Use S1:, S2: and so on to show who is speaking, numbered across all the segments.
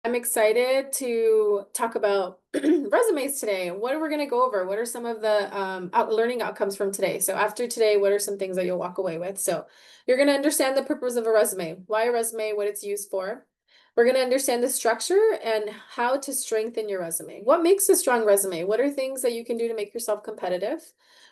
S1: I'm excited to talk about resumes today. What are we going to go over? What are some of the learning outcomes from today? So after today, what are some things that you'll walk away with? So you're going to understand the purpose of a resume, why a resume, what it's used for. We're going to understand the structure and how to strengthen your resume. What makes a strong resume? What are things that you can do to make yourself competitive?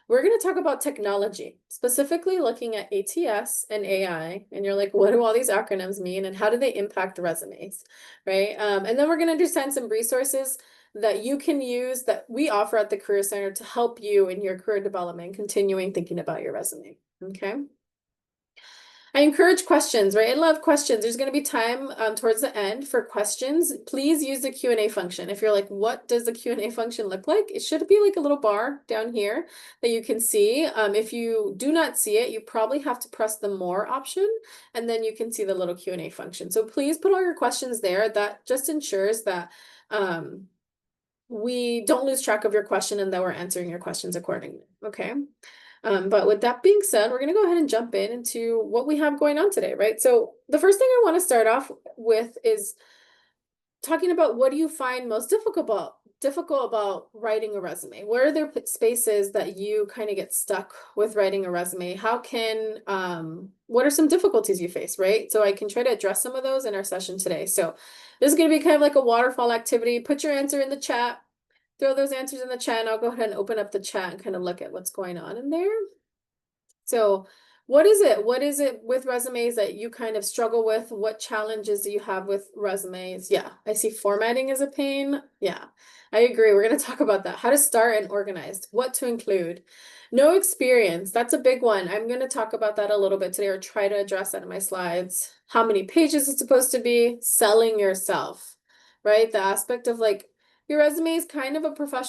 S1: We're going to talk about technology, specifically looking at ATS and AI. And you're like, what do all these acronyms mean and how do they impact resumes? Right? And then we're going to understand some resources that you can use that we offer at the Career Center to help you in your career development, continuing thinking about your resume. Okay. I encourage questions, right? I love questions. There's going to be time towards the end for questions. Please use the Q&A function. If you're like, what does the Q&A function look like? It should be like a little bar down here that you can see. If you do not see it, you probably have to press the more option and then you can see the little Q&A function. So please put all your questions there. That just ensures that we don't lose track of your question and that we're answering your questions accordingly. Okay. But with that being said, we're going to go ahead and jump into what we have going on today, right? So the first thing I want to start off with is talking about what do you find most difficult about writing a resume? Where are there spaces that you kind of get stuck with writing a resume? What are some difficulties you face, right? So I can try to address some of those in our session today. So this is going to be kind of like a waterfall activity. Put your answer in the chat. Throw those answers in the chat and I'll go ahead and open up the chat and kind of look at what's going on in there. So what is it? What is it with resumes that you kind of struggle with? What challenges do you have with resumes? Yeah, I see formatting is a pain. Yeah, I agree. We're going to talk about that. How to start and organized, what to include. No experience. That's a big one. I'm going to talk about that a little bit today or try to address that in my slides. How many pages it's supposed to be, selling yourself, right? The aspect of like, your resume is kind of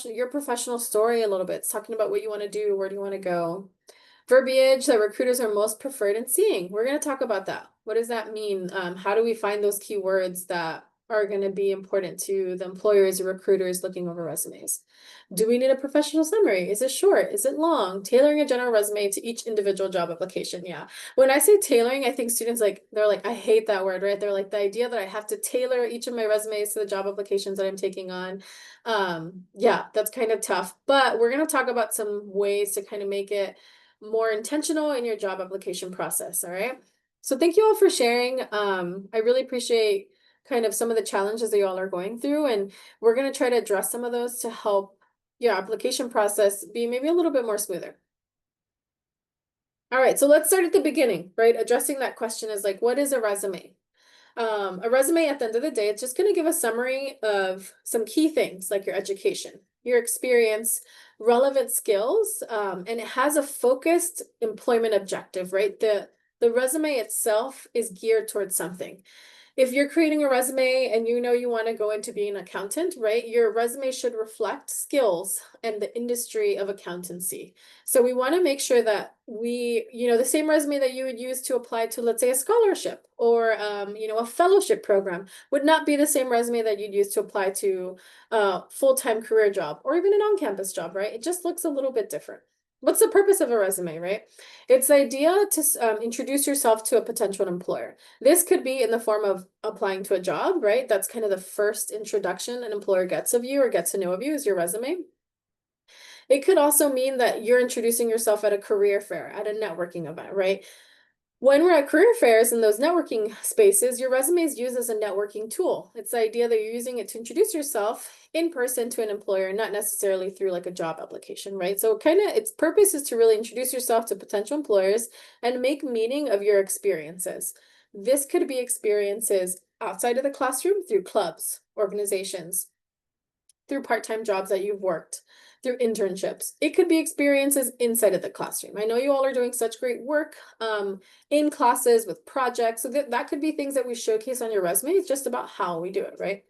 S1: your professional story a little bit. It's talking about what you want to do, where do you want to go. Verbiage that recruiters are most preferred in seeing. We're going to talk about that. What does that mean? How do we find those keywords that are going to be important to the employers or recruiters looking over resumes? Do we need a professional summary? Is it short? Is it long? Tailoring a general resume to each individual job application. Yeah. When I say tailoring, I think students they're like, I hate that word, right? They're like the idea that I have to tailor each of my resumes to the job applications that I'm taking on. Yeah, that's kind of tough, but we're going to talk about some ways to kind of make it more intentional in your job application process. All right. So thank you all for sharing. I really appreciate kind of some of the challenges that you all are going through, and we're going to try to address some of those to help your application process be maybe a little bit more smoother. All right, so let's start at the beginning, right? Addressing that question is like, what is a resume? A resume at the end of the day, it's just going to give a summary of some key things like your education, your experience, relevant skills, and it has a focused employment objective, right? The resume itself is geared towards something. If you're creating a resume and you know you want to go into being an accountant, right? Your resume should reflect skills and the industry of accountancy. So we want to make sure that the same resume that you would use to apply to, let's say, a scholarship or, a fellowship program would not be the same resume that you'd use to apply to a full-time career job or even an on-campus job, right? It just looks a little bit different. What's the purpose of a resume, right? It's the idea to introduce yourself to a potential employer. This could be in the form of applying to a job, right? That's kind of the first introduction an employer gets of you or gets to know of you is your resume. It could also mean that you're introducing yourself at a career fair, at a networking event, right? When we're at career fairs in those networking spaces, your resume is used as a networking tool. It's the idea that you're using it to introduce yourself in person to an employer, not necessarily through like a job application, right? So its purpose is to really introduce yourself to potential employers and make meaning of your experiences. This could be experiences outside of the classroom through clubs, organizations, through part-time jobs that you've worked, through internships. It could be experiences inside of the classroom. I know you all are doing such great work in classes with projects. So that could be things that we showcase on your resume. It's just about how we do it, right?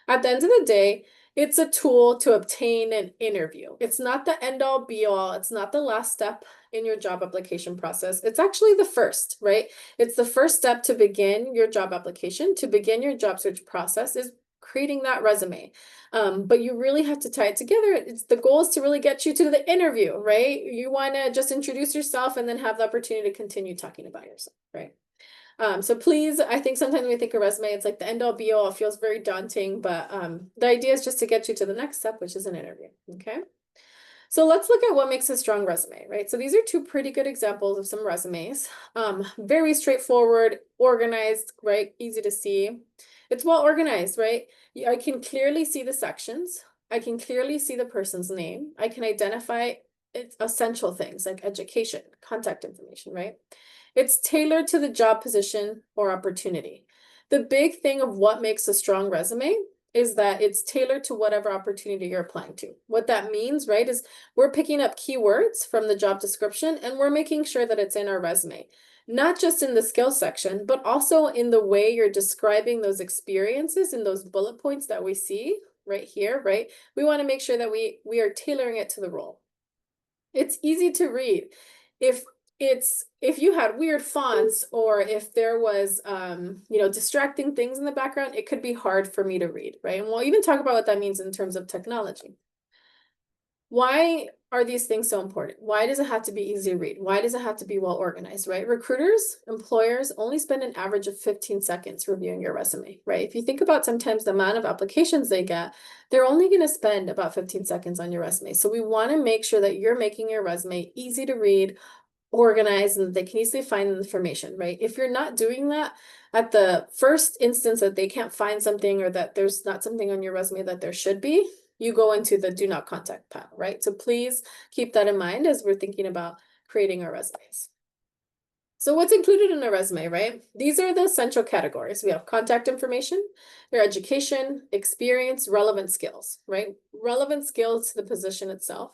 S1: At the end of the day, it's a tool to obtain an interview. It's not the end all be all. It's not the last step in your job application process. It's actually the first, right? It's the first step to begin your job application, to begin your job search process is creating that resume. But you really have to tie it together. The goal is to really get you to the interview, right? You want to just introduce yourself and then have the opportunity to continue talking about yourself, right? So please, I think sometimes when we think of resume, it's like the end all be all. It feels very daunting, but the idea is just to get you to the next step, which is an interview. Okay. So let's look at what makes a strong resume, right? So these are two pretty good examples of some resumes. Very straightforward, organized, right? Easy to see. It's well organized, right? I can clearly see the sections. I can clearly see the person's name. I can identify essential things like education, contact information, right? It's tailored to the job position or opportunity. The big thing of what makes a strong resume is that it's tailored to whatever opportunity you're applying to. What that means, right, is we're picking up keywords from the job description and we're making sure that it's in our resume, not just in the skills section, but also in the way you're describing those experiences in those bullet points that we see right here, right? We want to make sure that we are tailoring it to the role. It's easy to read. If you had weird fonts or if there was distracting things in the background, it could be hard for me to read, right? And we'll even talk about what that means in terms of technology. Why are these things so important? Why does it have to be easy to read? Why does it have to be well organized, right? Recruiters, employers only spend an average of 15 seconds reviewing your resume, right? If you think about sometimes the amount of applications they get, they're only going to spend about 15 seconds on your resume. So we want to make sure that you're making your resume easy to read, organized, and that they can easily find the information, right? If you're not doing that at the first instance that they can't find something or that there's not something on your resume that there should be, you go into the do not contact pile, right? So please keep that in mind as we're thinking about creating our resumes. So what's included in a resume, right? These are the essential categories. We have contact information, your education, experience, relevant skills, right? Relevant skills to the position itself.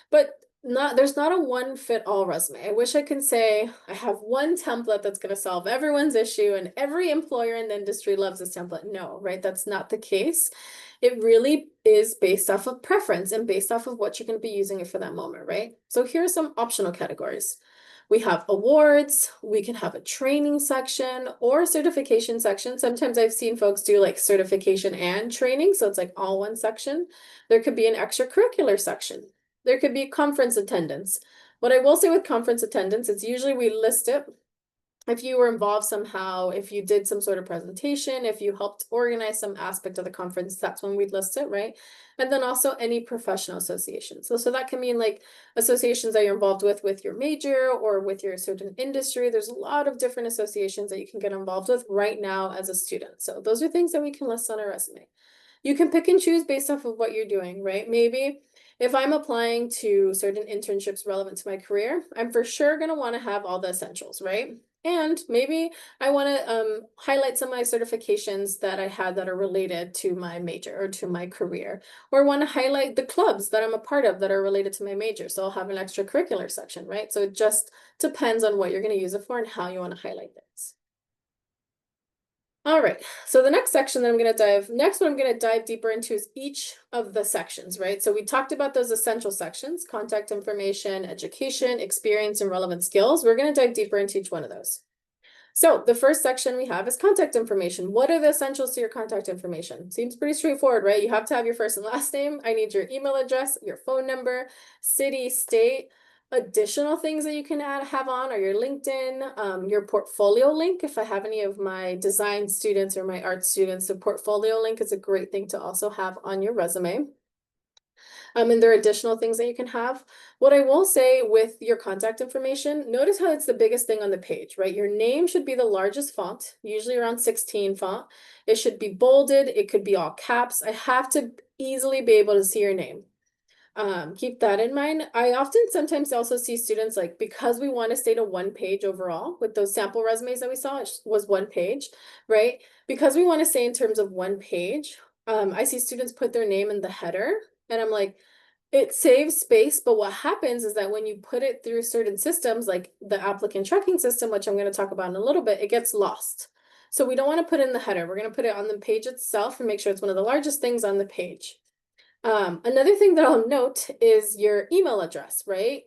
S1: But there's not a one fit all resume. I wish I could say I have one template that's going to solve everyone's issue and every employer in the industry loves this template. No, right? That's not the case. It really is based off of preference and based off of what you're going to be using it for that moment, right? So here are some optional categories. We have awards, we can have a training section or certification section. Sometimes I've seen folks do like certification and training, so it's like all one section. There could be an extracurricular section. There could be conference attendance. What I will say with conference attendance, it's usually we list it if you were involved somehow, if you did some sort of presentation, if you helped organize some aspect of the conference, that's when we'd list it, right? And then also any professional associations. So that can mean like associations that you're involved with your major or with your certain industry. There's a lot of different associations that you can get involved with right now as a student. So those are things that we can list on our resume. You can pick and choose based off of what you're doing, right? Maybe if I'm applying to certain internships relevant to my career, I'm for sure going to want to have all the essentials, right? And maybe I want to highlight some of my certifications that I had that are related to my major or to my career, or want to highlight the clubs that I'm a part of that are related to my major. So I'll have an extracurricular section, right? So it just depends on what you're going to use it for and how you want to highlight things. All right, so the next section that I'm going to what I'm going to dive deeper into is each of the sections, right? So we talked about those essential sections, contact information, education, experience, and relevant skills. We're going to dive deeper into each one of those. So the first section we have is contact information. What are the essentials to your contact information? Seems pretty straightforward, right? You have to have your first and last name. I need your email address, your phone number, city, state. Additional things that you can have on are your LinkedIn, your portfolio link. If I have any of my design students or my art students, the portfolio link is a great thing to also have on your resume. And there are additional things that you can have. What I will say with your contact information, notice how it's the biggest thing on the page, right? Your name should be the largest font, usually around 16 font. It should be bolded. It could be all caps. I have to easily be able to see your name. Keep that in mind. I often sometimes also see students like, because we want to stay to one page overall with those sample resumes that we saw, it was one page, right? Because we want to stay in terms of one page, I see students put their name in the header and I'm like, it saves space, but what happens is that when you put it through certain systems, like the applicant tracking system, which I'm going to talk about in a little bit, it gets lost. So we don't want to put it in the header. We're going to put it on the page itself and make sure it's one of the largest things on the page. Another thing that I'll note is your email address, right?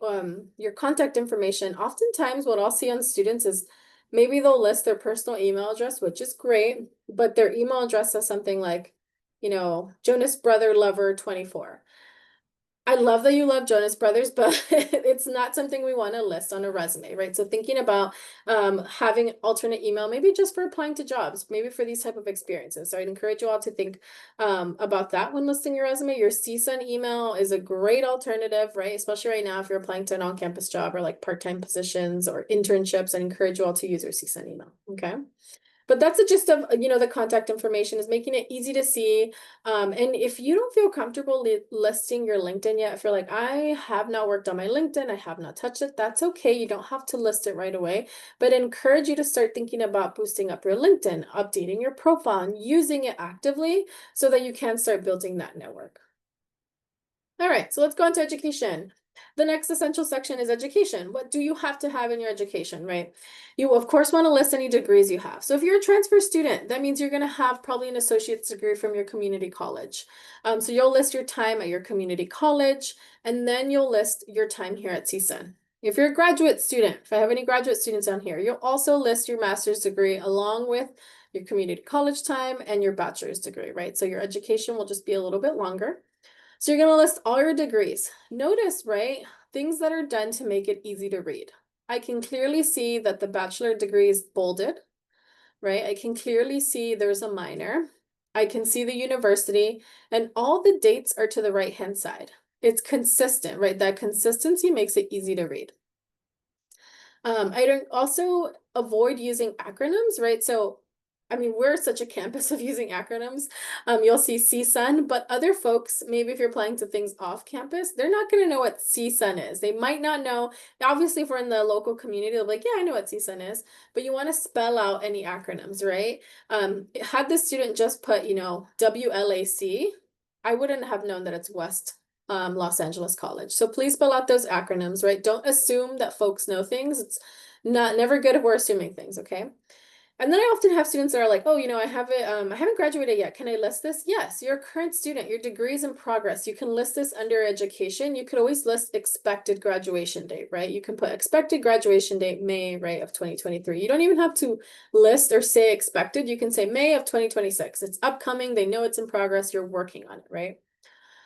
S1: Your contact information. Oftentimes what I'll see on students is maybe they'll list their personal email address, which is great, but their email address says something like, Jonas Brother Lover 24. I love that you love Jonas Brothers, but it's not something we want to list on a resume, right? So thinking about having alternate email, maybe just for applying to jobs, maybe for these type of experiences. So I'd encourage you all to think about that when listing your resume. Your CSUN email is a great alternative, right? Especially right now if you're applying to an on-campus job or like part-time positions or internships. I'd encourage you all to use your CSUN email, okay? But that's the gist of, the contact information is making it easy to see. And if you don't feel comfortable listing your LinkedIn yet, if you're like, I have not worked on my LinkedIn, I have not touched it, that's okay. You don't have to list it right away, but I encourage you to start thinking about boosting up your LinkedIn, updating your profile, and using it actively so that you can start building that network. All right, so let's go on to education. The next essential section is education. What do you have to have in your education, right? You, of course, want to list any degrees you have. So if you're a transfer student, that means you're going to have probably an associate's degree from your community college. So you'll list your time at your community college, and then you'll list your time here at CSUN. If you're a graduate student, if I have any graduate students on here, you'll also list your master's degree along with your community college time and your bachelor's degree, right? So your education will just be a little bit longer. So you're going to list all your degrees. Notice, right, things that are done to make it easy to read. I can clearly see that the bachelor degree is bolded, right? I can clearly see there's a minor. I can see the university, and all the dates are to the right-hand side. It's consistent, right? That consistency makes it easy to read. I don't also avoid using acronyms, right? So I mean, we're such a campus of using acronyms. You'll see CSUN, but other folks, maybe if you're applying to things off campus, they're not going to know what CSUN is. They might not know. Obviously, if we're in the local community, they'll be like, yeah, I know what CSUN is, but you want to spell out any acronyms, right? Had the student just put, WLAC, I wouldn't have known that it's West Los Angeles College. So please spell out those acronyms, right? Don't assume that folks know things. It's never good if we're assuming things, okay? And then I often have students that are like, oh, I haven't graduated yet. Can I list this? Yes, you're a current student. Your degree is in progress. You can list this under education. You could always list expected graduation date, right? You can put expected graduation date, May, right, of 2023. You don't even have to list or say expected. You can say May of 2026. It's upcoming. They know it's in progress. You're working on it, right?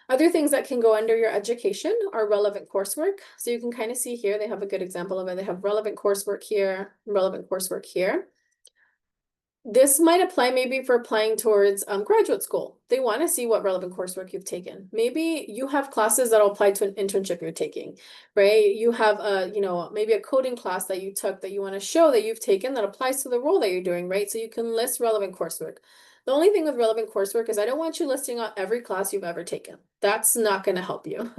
S1: Other things that can go under your education are relevant coursework. So you can kind of see here, they have a good example of it. They have relevant coursework here, relevant coursework here. This might apply maybe for applying towards graduate school. They want to see what relevant coursework you've taken. Maybe you have classes that'll apply to an internship you're taking, right? You have maybe a coding class that you took that you want to show that you've taken that applies to the role that you're doing, right? So you can list relevant coursework. The only thing with relevant coursework is I don't want you listing out every class you've ever taken. That's not going to help you.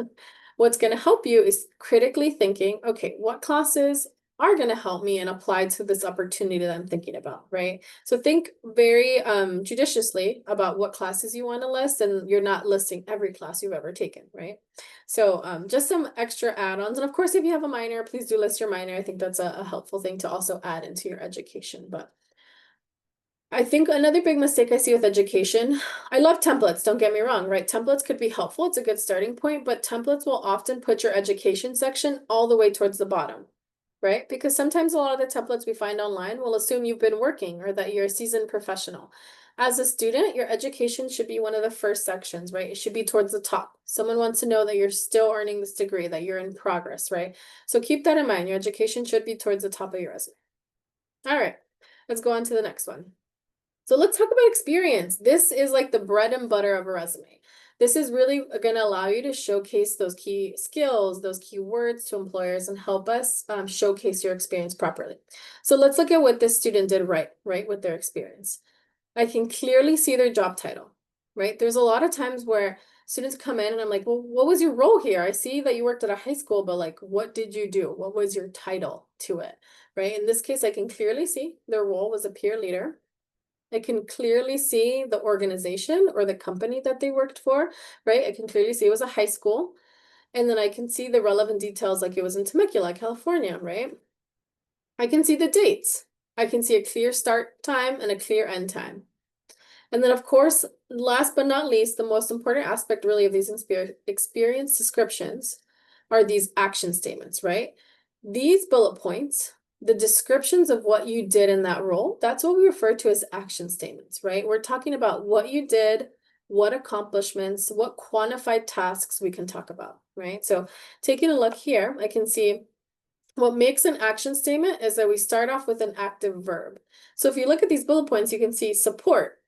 S1: What's going to help you is critically thinking, okay, what classes are going to help me and apply to this opportunity that I'm thinking about, right? So think very judiciously about what classes you want to list, and you're not listing every class you've ever taken, right? So just some extra add-ons. And of course, if you have a minor, please do list your minor. I think that's a helpful thing to also add into your education. But I think another big mistake I see with education, I love templates, don't get me wrong, right? Templates could be helpful. It's a good starting point, but templates will often put your education section all the way towards the bottom, right? Because sometimes a lot of the templates we find online will assume you've been working or that you're a seasoned professional. As a student, your education should be one of the first sections, right? It should be towards the top. Someone wants to know that you're still earning this degree, that you're in progress, right? So keep that in mind. Your education should be towards the top of your resume. All right, let's go on to the next one. So let's talk about experience. This is like the bread and butter of a resume. This is really going to allow you to showcase those key skills, those key words to employers and help us showcase your experience properly. So let's look at what this student did right with their experience. I can clearly see their job title, right? There's a lot of times where students come in and I'm like, well, what was your role here? I see that you worked at a high school, but like, what did you do? What was your title to it, right? In this case, I can clearly see their role was a peer leader. I can clearly see the organization or the company that they worked for, right? I can clearly see it was a high school. And then I can see the relevant details like it was in Temecula, California, right? I can see the dates. I can see a clear start time and a clear end time. And then of course, last but not least, the most important aspect really of these experience descriptions are these action statements, right? These bullet points, the descriptions of what you did in that role, that's what we refer to as action statements, right? We're talking about what you did, what accomplishments, what quantified tasks we can talk about, right? So taking a look here, I can see what makes an action statement is that we start off with an active verb. So if you look at these bullet points, you can see support,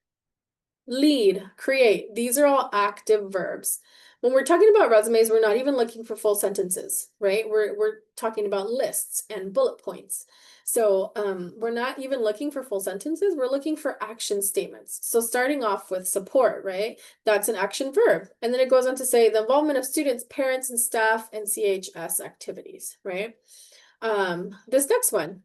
S1: lead, create. These are all active verbs. When we're talking about resumes, we're not even looking for full sentences, right? We're talking about lists and bullet points. So we're not even looking for full sentences. We're looking for action statements. So starting off with support, right? That's an action verb. And then it goes on to say the involvement of students, parents, and staff in CHS activities, right? This next one,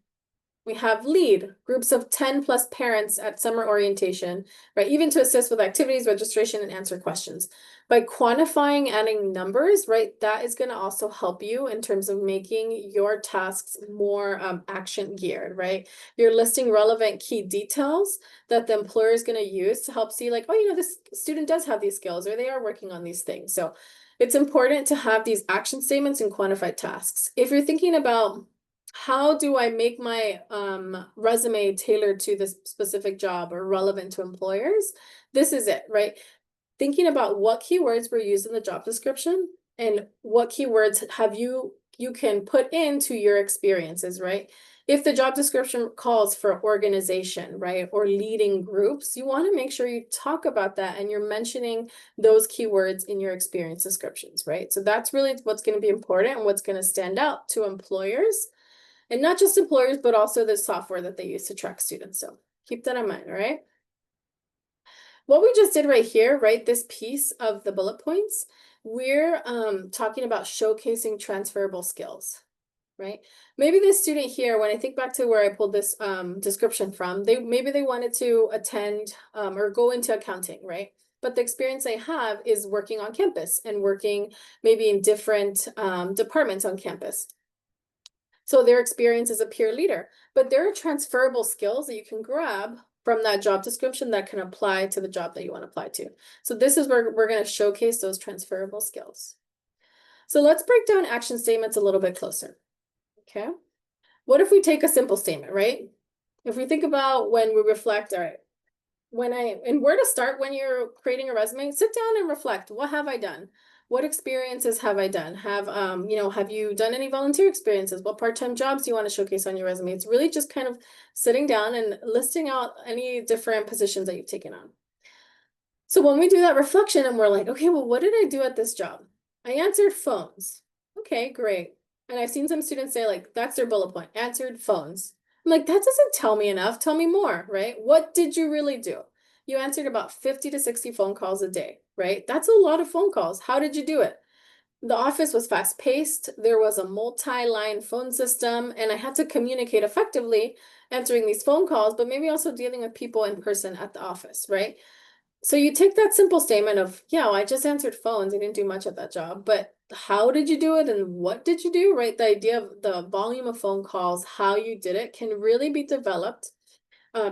S1: we have lead, groups of 10 plus parents at summer orientation, right? Even to assist with activities, registration, and answer questions. By quantifying, adding numbers, right? That is going to also help you in terms of making your tasks more action geared, right? You're listing relevant key details that the employer is going to use to help see like, oh, you know, this student does have these skills or they are working on these things. So it's important to have these action statements and quantified tasks. If you're thinking about how do I make my resume tailored to this specific job or relevant to employers? This is it, right? Thinking about what keywords were used in the job description and what keywords have you can put into your experiences, right? If the job description calls for organization, right, or leading groups, you want to make sure you talk about that and you're mentioning those keywords in your experience descriptions, right? So that's really what's going to be important and what's going to stand out to employers. And not just employers, but also the software that they use to track students. So keep that in mind, all right? What we just did right here, right, this piece of the bullet points, we're talking about showcasing transferable skills, right? Maybe this student here, when I think back to where I pulled this description from, maybe they wanted to attend or go into accounting, right? But the experience they have is working on campus and working maybe in different departments on campus. So their experience as a peer leader, but there are transferable skills that you can grab from that job description that can apply to the job that you want to apply to. So this is where we're going to showcase those transferable skills. So let's break down action statements a little bit closer. Okay. What if we take a simple statement, right? If we think about when we reflect, all right, and where to start when you're creating a resume, sit down and reflect. What have I done? What experiences have I done? Have you done any volunteer experiences? What part-time jobs do you want to showcase on your resume? It's really just kind of sitting down and listing out any different positions that you've taken on. So when we do that reflection and we're like, okay, well, what did I do at this job? I answered phones. Okay, great. And I've seen some students say like, that's their bullet point, answered phones. I'm like, that doesn't tell me enough. Tell me more, right? What did you really do? You answered about 50 to 60 phone calls a day, right? That's a lot of phone calls. How did you do it? The office was fast paced. There was a multi-line phone system, and I had to communicate effectively answering these phone calls, but maybe also dealing with people in person at the office, right? So you take that simple statement of, yeah, well, I just answered phones. I didn't do much at that job, but how did you do it and what did you do, right? The idea of the volume of phone calls, how you did it can really be developed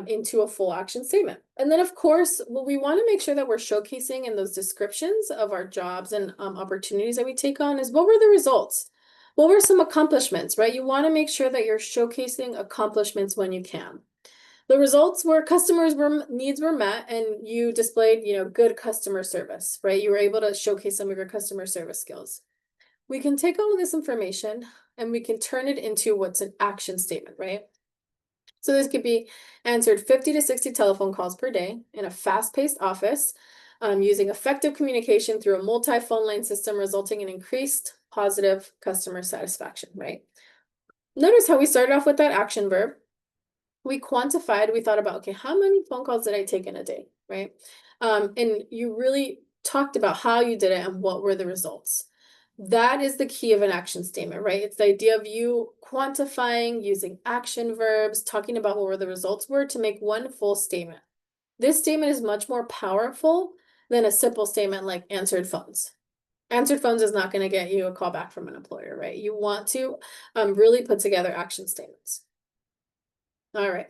S1: into a full action statement. And then of course, what we want to make sure that we're showcasing in those descriptions of our jobs and opportunities that we take on is what were the results? What were some accomplishments, right? You want to make sure that you're showcasing accomplishments when you can. The results were needs were met and you displayed, good customer service, right? You were able to showcase some of your customer service skills. We can take all of this information and we can turn it into what's an action statement, right? So this could be answered 50 to 60 telephone calls per day in a fast-paced office, using effective communication through a multi-phone line system, resulting in increased positive customer satisfaction, right? Notice how we started off with that action verb. We quantified, we thought about, okay, how many phone calls did I take in a day, right? And you really talked about how you did it and what were the results. That is the key of an action statement, right? It's the idea of you quantifying, using action verbs, talking about what were the results were to make one full statement. This statement is much more powerful than a simple statement like answered phones. Answered phones is not going to get you a call back from an employer, right? You want to really put together action statements. All right.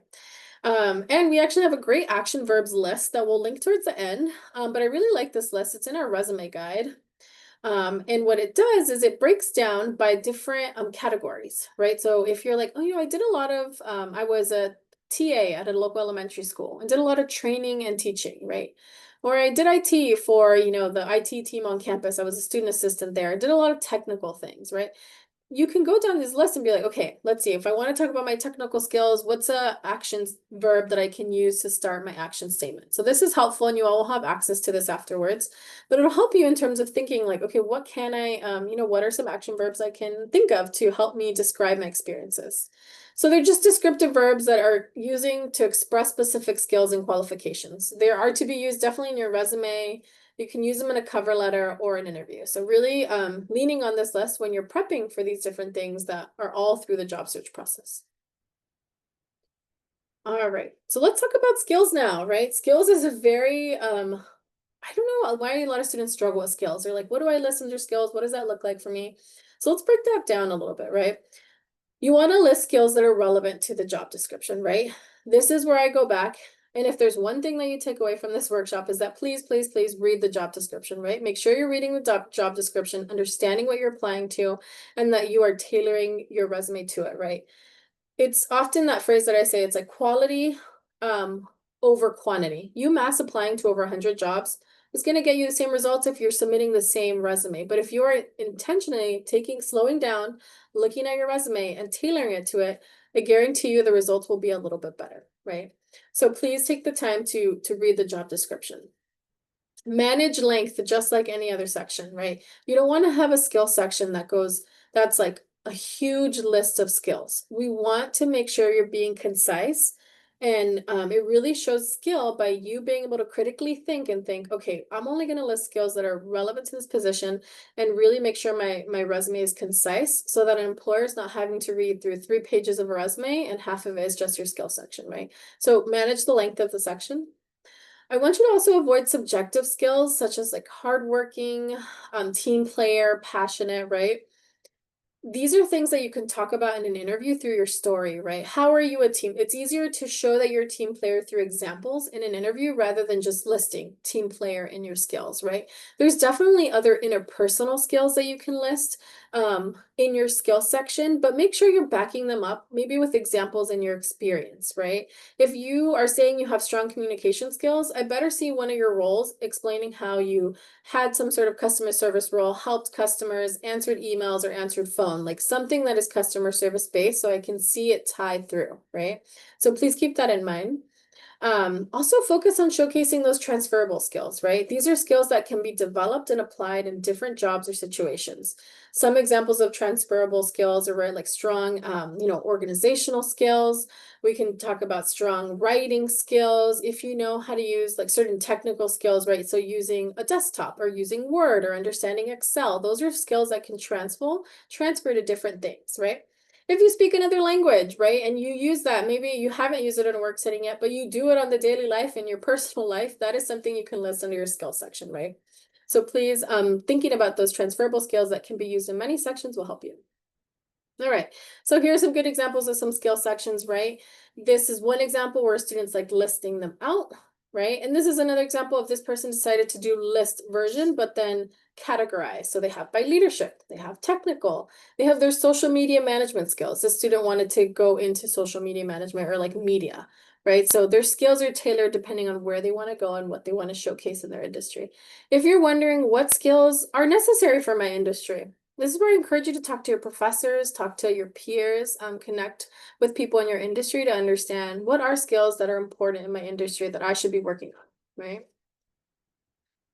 S1: And we actually have a great action verbs list that we'll link towards the end. But I really like this list. It's in our resume guide. And what it does is it breaks down by different categories, right? So if you're like, oh, I did a lot of, I was a TA at a local elementary school and did a lot of training and teaching, right? Or I did IT for, the IT team on campus. I was a student assistant there. I did a lot of technical things, right? You can go down this list and be like, okay, let's see. If I want to talk about my technical skills, what's a action verb that I can use to start my action statement? So this is helpful, and you all will have access to this afterwards, but it'll help you in terms of thinking like, okay, what can I, what are some action verbs I can think of to help me describe my experiences? So they're just descriptive verbs that are using to express specific skills and qualifications. They are to be used definitely in your resume. You can use them in a cover letter or an interview. So really leaning on this list when you're prepping for these different things that are all through the job search process. All right, so let's talk about skills now, right? Skills is a very, I don't know why a lot of students struggle with skills. They're like, what do I list under skills? What does that look like for me? So let's break that down a little bit, right? You want to list skills that are relevant to the job description, right? This is where I go back. And if there's one thing that you take away from this workshop is that please, please, please read the job description, right? Make sure you're reading the job description, understanding what you're applying to, and that you are tailoring your resume to it, right? It's often that phrase that I say, it's like quality over quantity. You mass applying to over 100 jobs is going to get you the same results if you're submitting the same resume. But if you are intentionally slowing down, looking at your resume and tailoring it to it, I guarantee you the results will be a little bit better, right? So please take the time to read the job description. Manage length just like any other section, right? You don't want to have a skill section that's like a huge list of skills. We want to make sure you're being concise, and it really shows skill by you being able to critically think and think, okay, I'm only going to list skills that are relevant to this position, and really make sure my resume is concise so that an employer is not having to read through 3 pages of a resume and half of it is just your skill section, right? So manage the length of the section. I want you to also avoid subjective skills such as like hardworking, team player, passionate, right? These are things that you can talk about in an interview through your story, right? How are you a team? It's easier to show that you're a team player through examples in an interview rather than just listing team player in your skills, right? There's definitely other interpersonal skills that you can list in your skill section, but make sure you're backing them up maybe with examples in your experience, right? If you are saying you have strong communication skills, I better see one of your roles explaining how you had some sort of customer service role, helped customers, answered emails, or answered phone, like something that is customer service based so I can see it tied through, right? So please keep that in mind. Also focus on showcasing those transferable skills, right? These are skills that can be developed and applied in different jobs or situations. Some examples of transferable skills are like strong, organizational skills. We can talk about strong writing skills. If you know how to use like certain technical skills, right? So using a desktop or using Word or understanding Excel, those are skills that can transfer to different things, right? If you speak another language, right, and you use that, maybe you haven't used it in a work setting yet, but you do it on the daily life in your personal life, that is something you can list under your skill section, right? So please, thinking about those transferable skills that can be used in many sections will help you. All right, so here are some good examples of some skill sections, right? This is one example where students like listing them out, right? And this is another example of this person decided to do list version, but then categorize. So they have by leadership, they have technical, they have their social media management skills. This student wanted to go into social media management or like media, right? So their skills are tailored depending on where they want to go and what they want to showcase in their industry. If you're wondering what skills are necessary for my industry, this is where I encourage you to talk to your professors, talk to your peers, connect with people in your industry to understand what are skills that are important in my industry that I should be working on, right?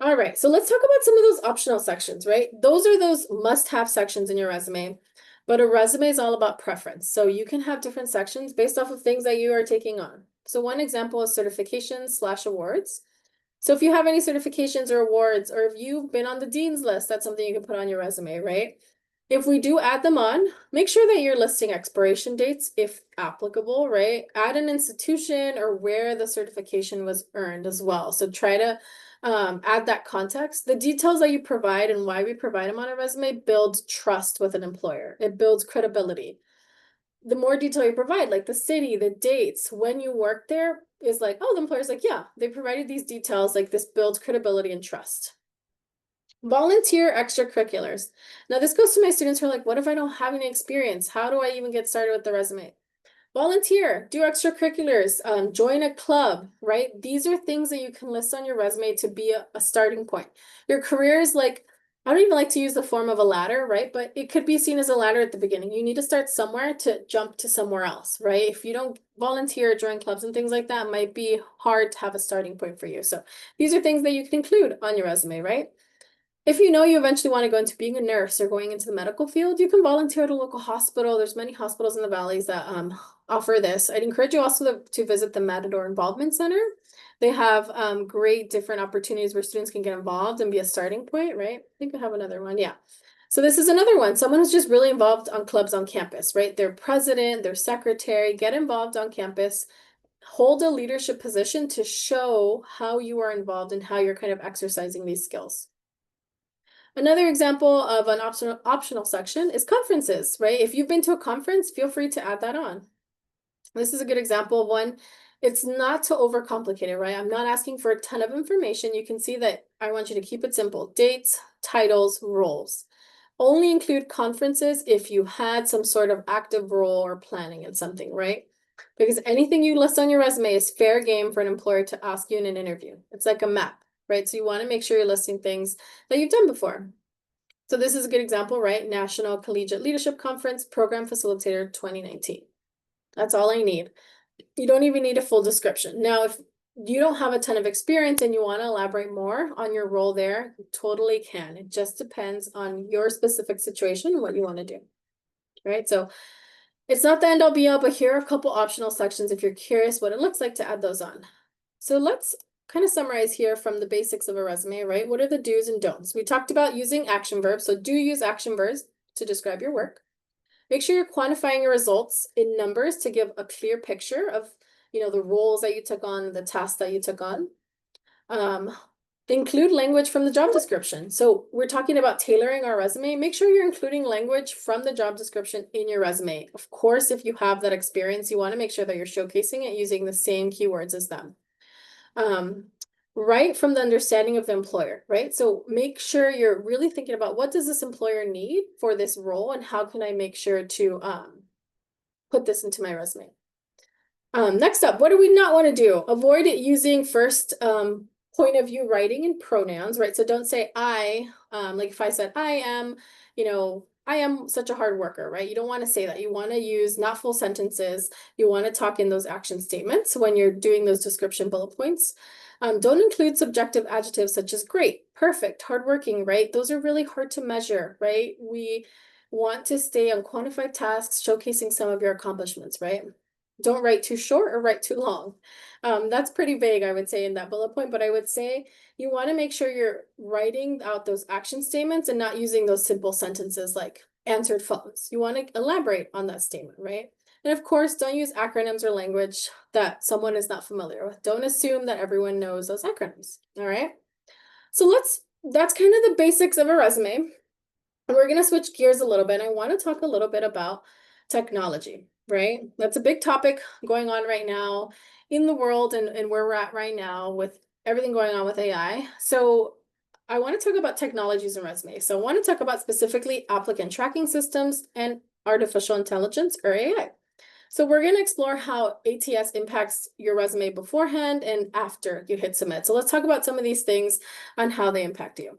S1: All right, so let's talk about some of those optional sections, right? Those are those must-have sections in your resume, but a resume is all about preference. So you can have different sections based off of things that you are taking on. So one example is certifications/awards. So if you have any certifications or awards, or if you've been on the dean's list, that's something you can put on your resume, right? If we do add them on, make sure that you're listing expiration dates if applicable, right? Add an institution or where the certification was earned as well. So try to add that context. The details that you provide and why we provide them on a resume builds trust with an employer. It builds credibility. The more detail you provide, like the city, the dates, when you work there, is like, oh, the employer's like, yeah, they provided these details, like this builds credibility and trust. Volunteer extracurriculars. Now this goes to my students who are like, what if I don't have any experience? How do I even get started with the resume? Volunteer, do extracurriculars, join a club, right? These are things that you can list on your resume to be a starting point. Your career is like, I don't even like to use the form of a ladder, right? But it could be seen as a ladder at the beginning. You need to start somewhere to jump to somewhere else, right? If you don't volunteer, join clubs and things like that, it might be hard to have a starting point for you. So these are things that you can include on your resume, right? If you know you eventually want to go into being a nurse or going into the medical field, you can volunteer at a local hospital. There's many hospitals in the valleys that offer this. I'd encourage you also to visit the Matador Involvement Center. They have great different opportunities where students can get involved and be a starting point, right? I think I have another one. Yeah. So this is another one. Someone who's just really involved on clubs on campus, right? Their president, their secretary, get involved on campus, hold a leadership position to show how you are involved and how you're kind of exercising these skills. Another example of an optional section is conferences, right? If you've been to a conference, feel free to add that on. This is a good example of one. It's not to overcomplicate it, right? I'm not asking for a ton of information. You can see that I want you to keep it simple. Dates, titles, roles. Only include conferences if you had some sort of active role or planning in something, right? Because anything you list on your resume is fair game for an employer to ask you in an interview. It's like a map, right? So you want to make sure you're listing things that you've done before. So this is a good example, right? National Collegiate Leadership Conference, Program Facilitator 2019. That's all I need. You don't even need a full description. Now, if you don't have a ton of experience and you want to elaborate more on your role there, you totally can. It just depends on your specific situation and what you want to do, right? So it's not the end all be all, but here are a couple optional sections if you're curious what it looks like to add those on. So let's kind of summarize here from the basics of a resume, right? What are the do's and don'ts? We talked about using action verbs. So do use action verbs to describe your work. Make sure you're quantifying your results in numbers to give a clear picture of, the roles that you took on, the tasks that you took on. Include language from the job description. So we're talking about tailoring our resume. Make sure you're including language from the job description in your resume. Of course, if you have that experience, you want to make sure that you're showcasing it using the same keywords as them. Right from the understanding of the employer, right? So make sure you're really thinking about what does this employer need for this role and how can I make sure to put this into my resume. Next up, what do we not want to do? Avoid using first point of view writing and pronouns, right? So don't say I, like if I said I am, I am such a hard worker, right? You don't want to say that. You want to use not full sentences. You want to talk in those action statements when you're doing those description bullet points. Don't include subjective adjectives such as great, perfect, hardworking, right? Those are really hard to measure, right? We want to stay on quantified tasks, showcasing some of your accomplishments, right? Don't write too short or write too long. That's pretty vague, I would say, in that bullet point, but I would say you want to make sure you're writing out those action statements and not using those simple sentences like answered phones. You want to elaborate on that statement, right? And of course, don't use acronyms or language that someone is not familiar with. Don't assume that everyone knows those acronyms, all right? So that's kind of the basics of a resume. And we're going to switch gears a little bit. I want to talk a little bit about technology, right? That's a big topic going on right now in the world and where we're at right now with everything going on with AI. So I want to talk about technologies in resume. So I want to talk about specifically applicant tracking systems and artificial intelligence or AI. So we're going to explore how ATS impacts your resume beforehand and after you hit submit. So let's talk about some of these things on how they impact you.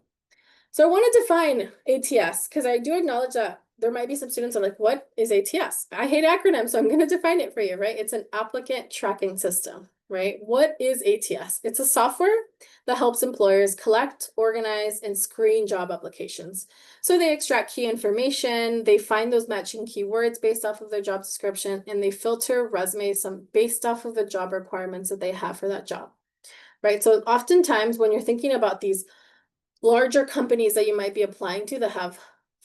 S1: So I want to define ATS because I do acknowledge that there might be some students that are like, what is ATS? I hate acronyms, so I'm going to define it for you, right? It's an applicant tracking system, right? What is ATS? It's a software that helps employers collect, organize, and screen job applications. So they extract key information, they find those matching keywords based off of their job description, and they filter resumes based off of the job requirements that they have for that job, right? So oftentimes when you're thinking about these larger companies that you might be applying to that have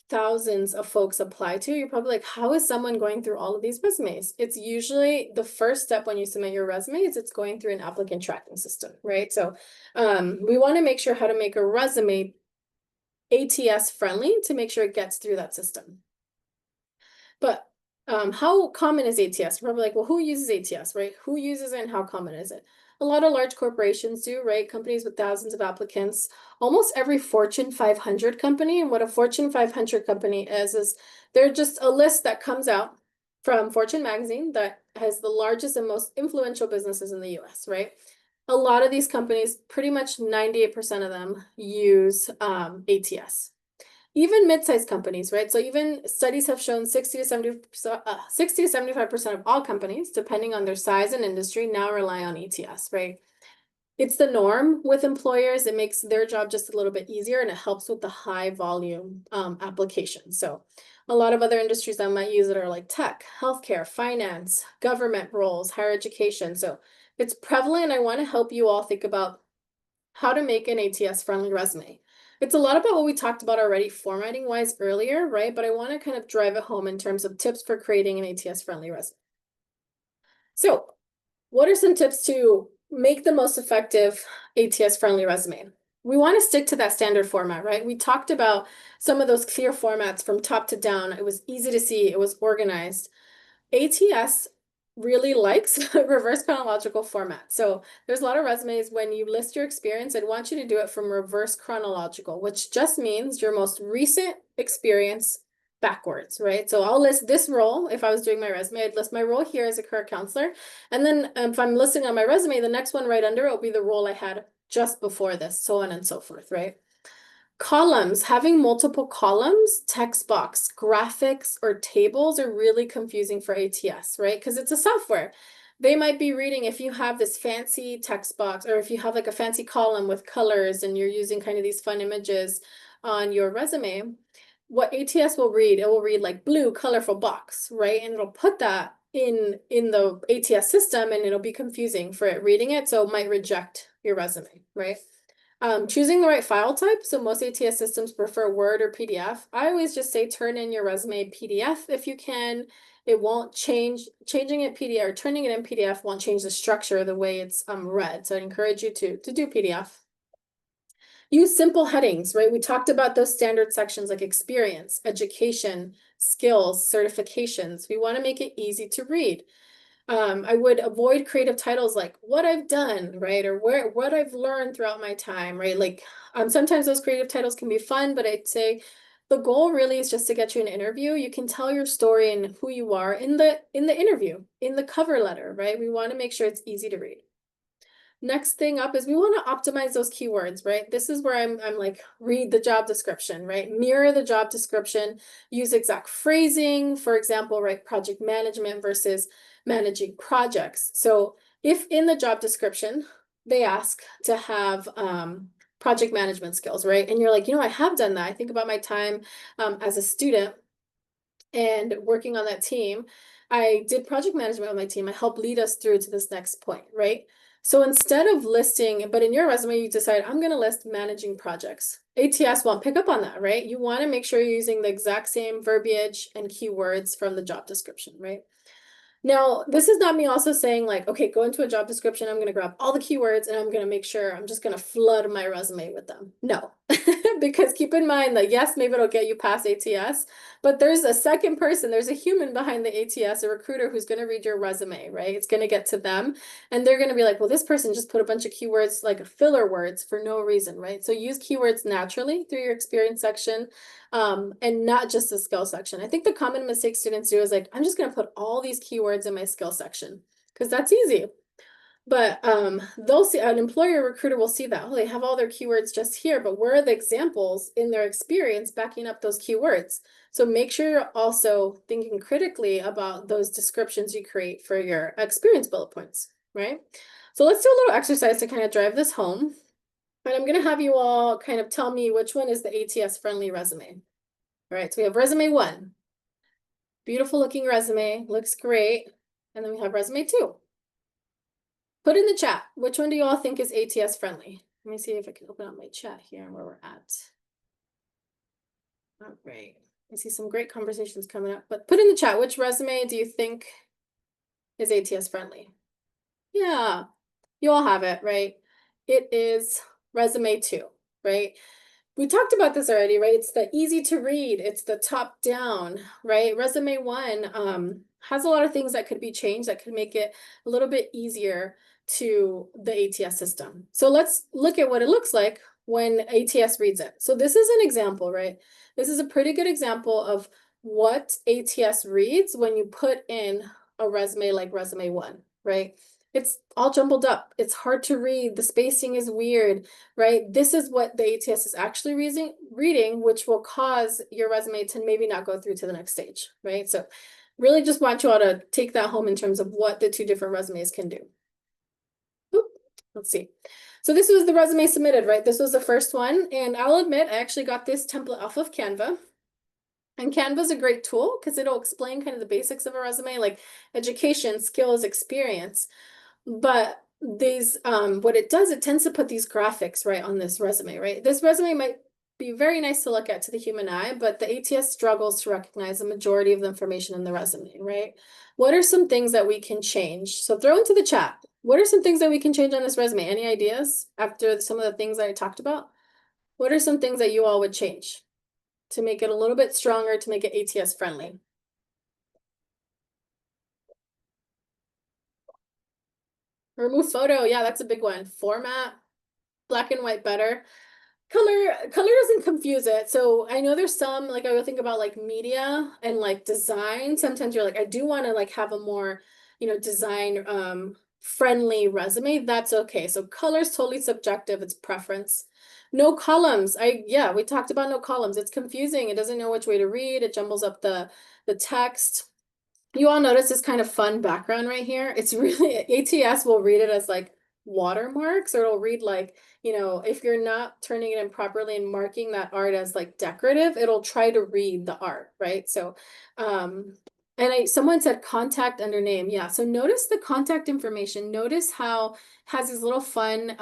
S1: thousands of folks apply to, you're probably like, how is someone going through all of these resumes? It's usually the first step when you submit your resume is it's going through an applicant tracking system, right? So we want to make sure how to make a resume ATS friendly to make sure it gets through that system. But how common is ATS? You're probably like, well, who uses ATS, right? Who uses it and how common is it? A lot of large corporations do, right? Companies with thousands of applicants. Almost every Fortune 500 company, and what a Fortune 500 company is they're just a list that comes out from Fortune magazine that has the largest and most influential businesses in the US, right? A lot of these companies, pretty much 98% of them use ATS. Even mid-sized companies, right? So even studies have shown 60 to 75% of all companies, depending on their size and industry, now rely on ATS, right? It's the norm with employers. It makes their job just a little bit easier, and it helps with the high volume application. So a lot of other industries that might use it are like tech, healthcare, finance, government roles, higher education. So it's prevalent. I want to help you all think about how to make an ATS-friendly resume. It's a lot about what we talked about already formatting wise earlier, right? But I want to kind of drive it home in terms of tips for creating an ATS-friendly resume. So what are some tips to make the most effective ATS-friendly resume? We want to stick to that standard format, right? We talked about some of those clear formats from top to down. It was easy to see, it was organized. ATS really likes reverse chronological format. So there's a lot of resumes when you list your experience, I'd want you to do it from reverse chronological, which just means your most recent experience backwards, right? So I'll list this role. If I was doing my resume, I'd list my role here as a career counselor. And then if I'm listing on my resume, the next one right under it will be the role I had just before this, so on and so forth, right? Columns, having multiple columns, text box, graphics, or tables are really confusing for ATS, right? Because it's a software. They might be reading if you have this fancy text box, or if you have like a fancy column with colors and you're using kind of these fun images on your resume, what ATS will read, it will read like blue, colorful box, right? And it'll put that in the ATS system, and it'll be confusing for it reading it, so it might reject your resume, right? Choosing the right file type. So most ATS systems prefer Word or PDF. I always just say turn in your resume PDF if you can. It won't change, changing it PDF or turning it in PDF won't change the structure the way it's read. So I encourage you to do PDF. Use simple headings, right? We talked about those standard sections like experience, education, skills, certifications. We want to make it easy to read. I would avoid creative titles like what I've done, right? Or what I've learned throughout my time, right? Like sometimes those creative titles can be fun, but I'd say the goal really is just to get you an interview. You can tell your story and who you are in the interview, in the cover letter, right? We want to make sure it's easy to read. Next thing up is we want to optimize those keywords, right? This is where I'm like, read the job description, right? Mirror the job description, use exact phrasing, for example, right? Project management versus managing projects. So if in the job description, they ask to have project management skills, right? And you're like, I have done that. I think about my time as a student and working on that team. I did project management with my team. I helped lead us through to this next point, right? So instead of listing, but in your resume, you decide, I'm going to list managing projects. ATS won't pick up on that, right? You want to make sure you're using the exact same verbiage and keywords from the job description, right? Now, this is not me also saying like, okay, go into a job description, I'm going to grab all the keywords and I'm going to make sure I'm just going to flood my resume with them. No, because keep in mind that yes, maybe it'll get you past ATS, but there's a second person, there's a human behind the ATS, a recruiter who's going to read your resume, right? It's going to get to them and they're going to be like, well, this person just put a bunch of keywords, like filler words for no reason, right? So use keywords naturally through your experience section. And not just the skill section. I think the common mistake students do is like, I'm just going to put all these keywords in my skill section because that's easy. But they'll see, an employer recruiter will see that, oh, they have all their keywords just here, but where are the examples in their experience backing up those keywords? So make sure you're also thinking critically about those descriptions you create for your experience bullet points, right? So let's do a little exercise to kind of drive this home. And I'm going to have you all kind of tell me which one is the ATS-friendly resume. All right, so we have resume 1. Beautiful looking resume, looks great. And then we have resume 2. Put in the chat, which one do you all think is ATS-friendly? Let me see if I can open up my chat here and where we're at. All right, I see some great conversations coming up, but put in the chat, which resume do you think is ATS-friendly? Yeah, you all have it, right? It is resume 2, right? We talked about this already, right? It's the easy to read, it's the top down, right? Resume 1 has a lot of things that could be changed that could make it a little bit easier to the ATS system. So let's look at what it looks like when ATS reads it. So this is an example, right? This is a pretty good example of what ATS reads when you put in a resume like resume 1, right? It's all jumbled up. It's hard to read. The spacing is weird, right? This is what the ATS is actually reading, which will cause your resume to maybe not go through to the next stage, right? So really just want you all to take that home in terms of what the two different resumes can do. Oop, let's see. So this was the resume submitted, right? This was the first one. And I'll admit, I actually got this template off of Canva. And Canva is a great tool because it'll explain kind of the basics of a resume, like education, skills, experience. But these, what it does, it tends to put these graphics right on this resume, right? This resume might be very nice to look at to the human eye, but the ATS struggles to recognize the majority of the information in the resume, right? What are some things that we can change? So throw into the chat. What are some things that we can change on this resume? Any ideas after some of the things that I talked about? What are some things that you all would change to make it a little bit stronger, to make it ATS friendly? Remove photo. Yeah, that's a big one. Format, black and white better. Color doesn't confuse it. So I know there's some, like I would think about like media and like design. Sometimes you're like, I do want to like have a more, design friendly resume. That's okay. So color is totally subjective. It's preference. No columns. Yeah, we talked about no columns. It's confusing. It doesn't know which way to read. It jumbles up the text. You all notice this kind of fun background right here. It's really, ATS will read it as like watermarks, or it'll read like, if you're not turning it in properly and marking that art as like decorative, it'll try to read the art, right? So, and someone said contact under name. Yeah. So notice the contact information. Notice how it has these little fun,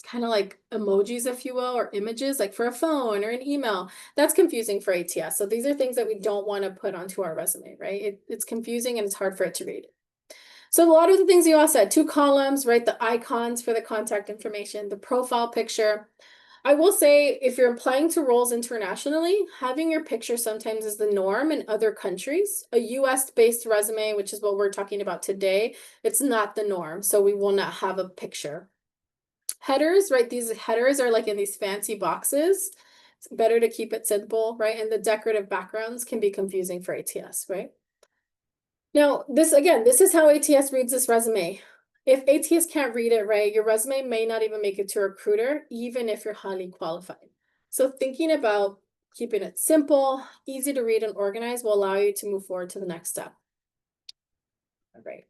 S1: kind of like emojis, if you will, or images like for a phone or an email. That's confusing for ATS. So these are things that we don't want to put onto our resume, right? It's confusing and it's hard for it to read. So a lot of the things you all said, 2 columns, right? The icons for the contact information, the profile picture. I will say, if you're applying to roles internationally, having your picture sometimes is the norm in other countries. A US-based resume, which is what we're talking about today, it's not the norm. So we will not have a picture. Headers, right? These headers are like in these fancy boxes. It's better to keep it simple, right? And the decorative backgrounds can be confusing for ATS, right? Now, this is how ATS reads this resume. If ATS can't read it right, your resume may not even make it to a recruiter, even if you're highly qualified. So thinking about keeping it simple, easy to read and organize will allow you to move forward to the next step. All right.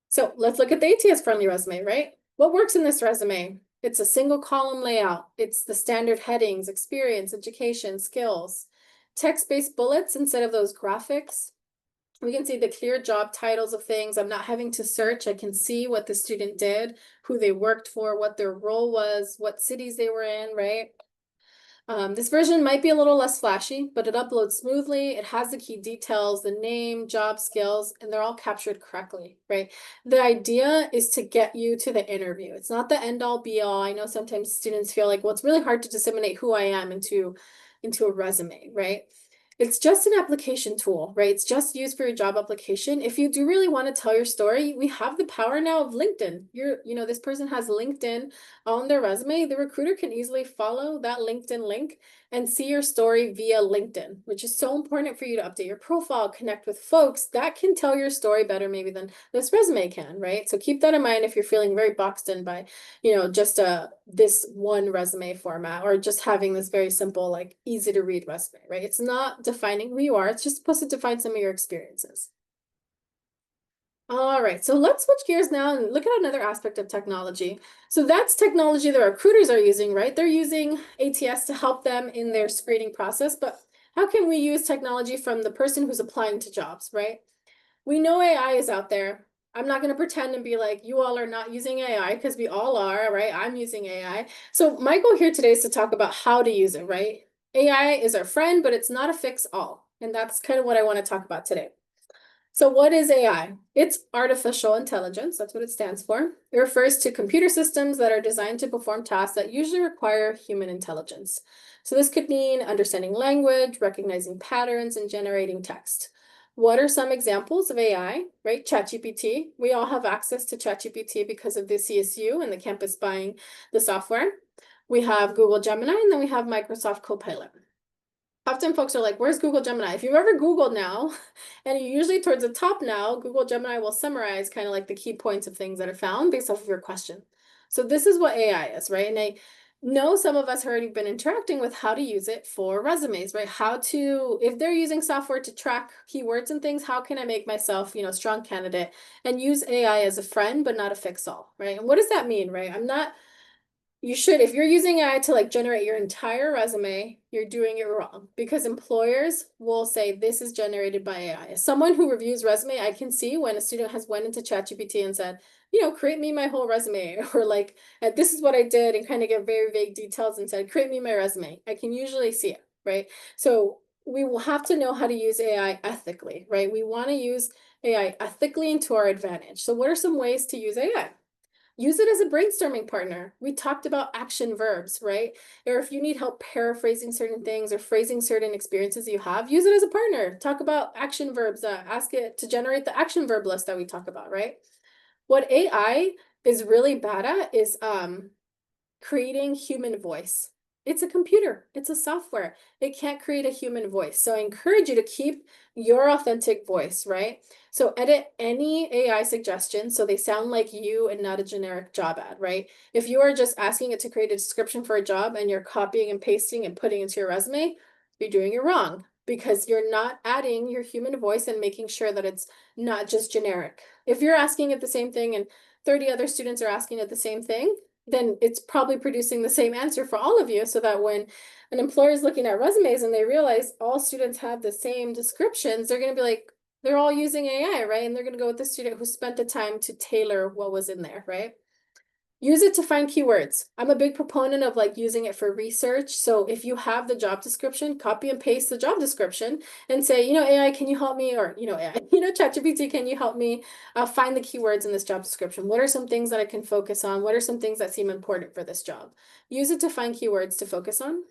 S1: So let's look at the ATS-friendly resume, right? What works in this resume? It's a single column layout. It's the standard headings, experience, education, skills, text-based bullets instead of those graphics. We can see the clear job titles of things. I'm not having to search. I can see what the student did, who they worked for, what their role was, what cities they were in, right? This version might be a little less flashy, but it uploads smoothly. It has the key details, the name, job, skills, and they're all captured correctly, right? The idea is to get you to the interview. It's not the end all be all. I know sometimes students feel like, well, it's really hard to disseminate who I am into a resume, right? It's just an application tool, right? It's just used for your job application. If you do really want to tell your story, we have the power now of LinkedIn. This person has LinkedIn on their resume. The recruiter can easily follow that LinkedIn link and see your story via LinkedIn, which is so important for you to update your profile, connect with folks that can tell your story better maybe than this resume can, right? So keep that in mind if you're feeling very boxed in by, just this one resume format, or just having this very simple, like easy to read resume, right? It's not defining who you are. It's just supposed to define some of your experiences. All right, so let's switch gears now and look at another aspect of technology. So that's technology that recruiters are using, right? They're using ATS to help them in their screening process, but how can we use technology from the person who's applying to jobs, right? We know AI is out there. I'm not going to pretend and be like, you all are not using AI, because we all are, right? I'm using AI. So my goal here today is to talk about how to use it, right? AI is our friend, but it's not a fix all. And that's kind of what I want to talk about today. So what is AI? It's artificial intelligence. That's what it stands for. It refers to computer systems that are designed to perform tasks that usually require human intelligence. So this could mean understanding language, recognizing patterns, and generating text. What are some examples of AI, right? ChatGPT. We all have access to ChatGPT because of the CSU and the campus buying the software. We have Google Gemini, and then we have Microsoft Copilot. Often folks are like, where's Google Gemini? If you've ever Googled now, and you're usually towards the top now, Google Gemini will summarize kind of like the key points of things that are found based off of your question. So this is what AI is, right? And I know some of us have already been interacting with how to use it for resumes, right? How to, if they're using software to track keywords and things, how can I make myself, you know, a strong candidate and use AI as a friend, but not a fix-all, right? And what does that mean, right? You should, if you're using AI to like generate your entire resume, you're doing it wrong because employers will say this is generated by AI. As someone who reviews resume, I can see when a student has went into ChatGPT and said, you know, create me my whole resume, or like, this is what I did, and kind of give very vague details and said, create me my resume. I can usually see it, right? So we will have to know how to use AI ethically, right? We want to use AI ethically and to our advantage. So what are some ways to use AI? Use it as a brainstorming partner. We talked about action verbs, right? Or if you need help paraphrasing certain things or phrasing certain experiences you have, use it as a partner. Talk about action verbs. Ask it to generate the action verb list that we talk about, right? What AI is really bad at is creating human voice. It's a computer, it's a software. It can't create a human voice. So I encourage you to keep your authentic voice, right? So edit any AI suggestions so they sound like you and not a generic job ad, right? If you are just asking it to create a description for a job and you're copying and pasting and putting into your resume, you're doing it wrong because you're not adding your human voice and making sure that it's not just generic. If you're asking it the same thing and 30 other students are asking it the same thing, then it's probably producing the same answer for all of you, so that when an employer is looking at resumes and they realize all students have the same descriptions, they're going to be like, they're all using AI, right? And they're going to go with the student who spent the time to tailor what was in there, right? Use it to find keywords. I'm a big proponent of like using it for research. So if you have the job description, copy and paste the job description and say, you know, AI, can you help me? Or, you know, AI, you know, ChatGPT, can you help me find the keywords in this job description? What are some things that I can focus on? What are some things that seem important for this job? Use it to find keywords to focus on,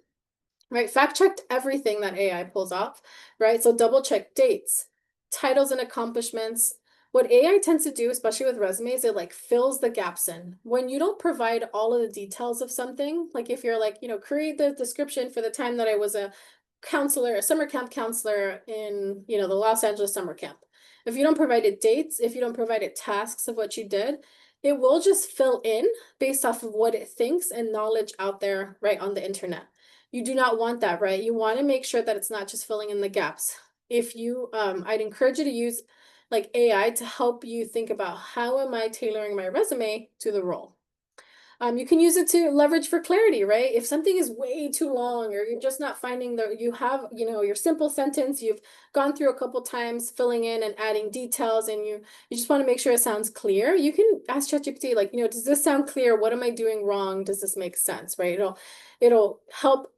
S1: right? Fact checked everything that AI pulls off, right? So double check dates, titles and accomplishments. What AI tends to do, especially with resumes, it like fills the gaps in. When you don't provide all of the details of something, like if you're like, you know, create the description for the time that I was a counselor, a summer camp counselor in, you know, the Los Angeles summer camp. If you don't provide it dates, if you don't provide it tasks of what you did, it will just fill in based off of what it thinks and knowledge out there, right, on the internet. You do not want that, right? You want to make sure that it's not just filling in the gaps. If you, I'd encourage you to use like AI to help you think about how am I tailoring my resume to the role. You can use it to leverage for clarity, right? If something is way too long or you're just not finding you have, you know, your simple sentence, you've gone through a couple times filling in and adding details and you just want to make sure it sounds clear, you can ask ChatGPT, like, you know, does this sound clear? What am I doing wrong? Does this make sense, right? It'll help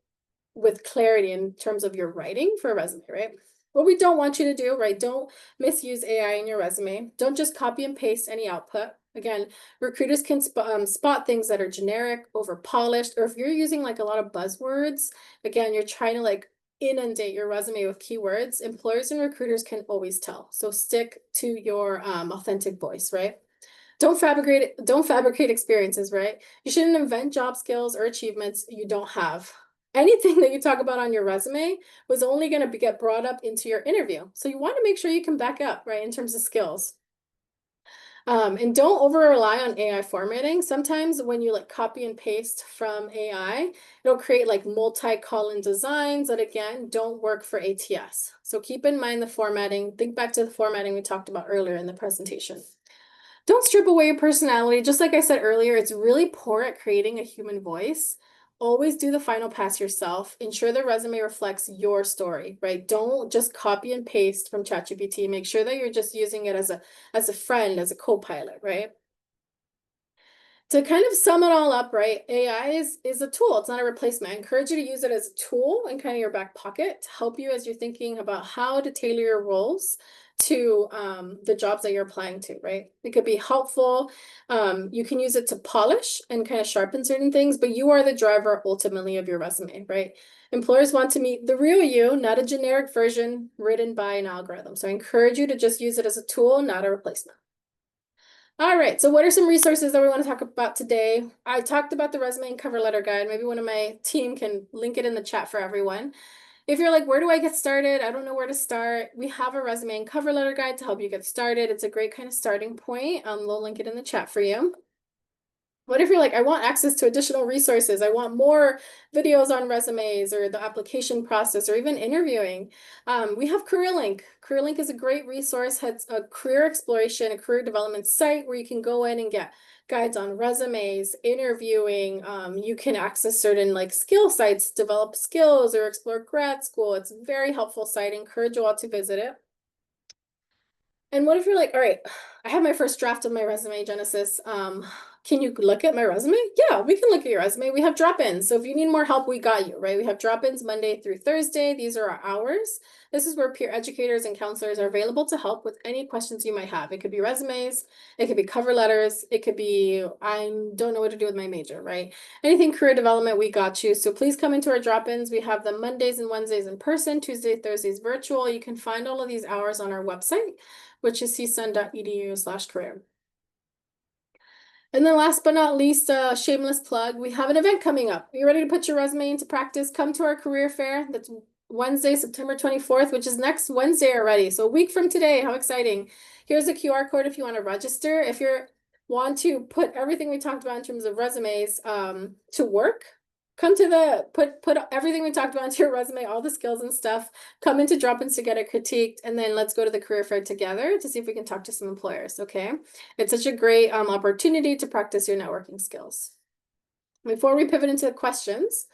S1: with clarity in terms of your writing for a resume, right? What we don't want you to do, right? Don't misuse AI in your resume. Don't just copy and paste any output. Again, recruiters can spot things that are generic, over polished, or if you're using like a lot of buzzwords, again, you're trying to like inundate your resume with keywords, employers and recruiters can always tell. So stick to your authentic voice, right? Don't fabricate experiences, right? You shouldn't invent job skills or achievements you don't have. Anything that you talk about on your resume was only going to get brought up into your interview. So you want to make sure you can back up, right, in terms of skills. And don't over rely on AI formatting. Sometimes when you like copy and paste from AI, it'll create like multi-column designs that again don't work for ATS. So keep in mind the formatting. Think back to the formatting we talked about earlier in the presentation. Don't strip away your personality. Just like I said earlier, it's really poor at creating a human voice. Always do the final pass yourself. Ensure the resume reflects your story, right? Don't just copy and paste from ChatGPT. Make sure that you're just using it as a friend, as a co-pilot, right? To kind of sum it all up, right? AI is a tool. It's not a replacement. I encourage you to use it as a tool in kind of your back pocket to help you as you're thinking about how to tailor your roles to the jobs that you're applying to, right? It could be helpful. You can use it to polish and kind of sharpen certain things, but you are the driver ultimately of your resume, right? Employers want to meet the real you, not a generic version written by an algorithm. So I encourage you to just use it as a tool, not a replacement. All right, so what are some resources that we want to talk about today? I talked about the resume and cover letter guide. Maybe one of my team can link it in the chat for everyone. If you're like, where do I get started? I don't know where to start. We have a resume and cover letter guide to help you get started. It's a great kind of starting point. We'll link it in the chat for you. What if you're like, I want access to additional resources? I want more videos on resumes or the application process or even interviewing. We have CareerLink. CareerLink is a great resource. It's a career exploration, a career development site where you can go in and get guides on resumes, interviewing. You can access certain like skill sites, develop skills or explore grad school. It's a very helpful site. I encourage you all to visit it. And what if you're like, all right, I have my first draft of my resume, Genesis. Can you look at my resume? Yeah, we can look at your resume. We have drop-ins. So if you need more help, we got you, right? We have drop-ins Monday through Thursday. These are our hours. This is where peer educators and counselors are available to help with any questions you might have. It could be resumes, it could be cover letters, it could be, I don't know what to do with my major, right? Anything career development, we got you. So please come into our drop-ins. We have them Mondays and Wednesdays in person, Tuesday, Thursdays virtual. You can find all of these hours on our website, which is csun.edu/career. And then last but not least, a shameless plug, we have an event coming up. Are you ready to put your resume into practice? Come to our career fair. That's Wednesday, September 24th, which is next Wednesday already. So a week from today. How exciting. Here's a QR code if you want to register. If you want to put everything we talked about in terms of resumes to work, come to the put everything we talked about into your resume, all the skills and stuff. Come into drop-ins to get it critiqued, and then let's go to the career fair together to see if we can talk to some employers. Okay, it's such a great opportunity to practice your networking skills. Before we pivot into the questions,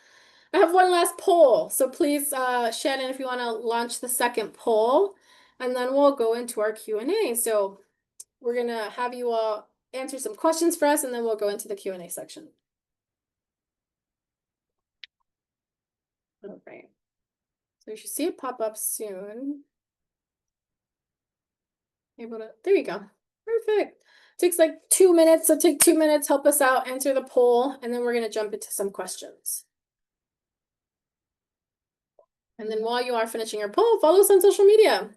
S1: I have one last poll. So please, Shannon, if you want to launch the second poll, and then we'll go into our Q&A. So we're gonna have you all answer some questions for us, and then we'll go into the Q&A section. All right. So you should see it pop up soon. There you go. Perfect. Takes like 2 minutes, so take 2 minutes, help us out, answer the poll, and then we're gonna jump into some questions. And then while you are finishing your poll, follow us on social media.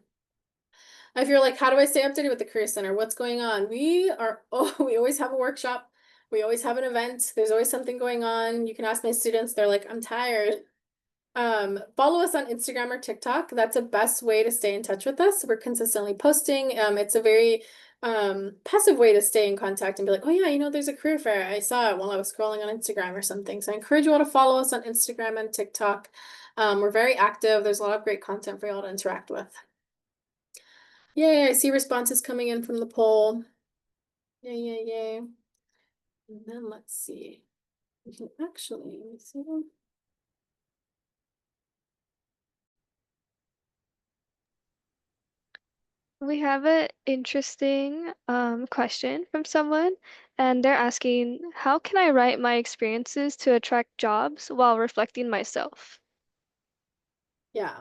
S1: If you're like, how do I stay updated with the Career Center? What's going on? We always have a workshop. We always have an event. There's always something going on. You can ask my students, they're like, I'm tired. Follow us on Instagram or TikTok. That's the best way to stay in touch with us. We're consistently posting. It's a very passive way to stay in contact and be like, oh yeah, you know, there's a career fair. I saw it while I was scrolling on Instagram or something. So I encourage you all to follow us on Instagram and TikTok. We're very active. There's a lot of great content for you all to interact with. Yay, I see responses coming in from the poll. Yay, yay, yay. And then let's see. We can actually, let me see.
S2: We have an interesting question from someone, and they're asking, how can I write my experiences to attract jobs while reflecting myself?
S1: Yeah.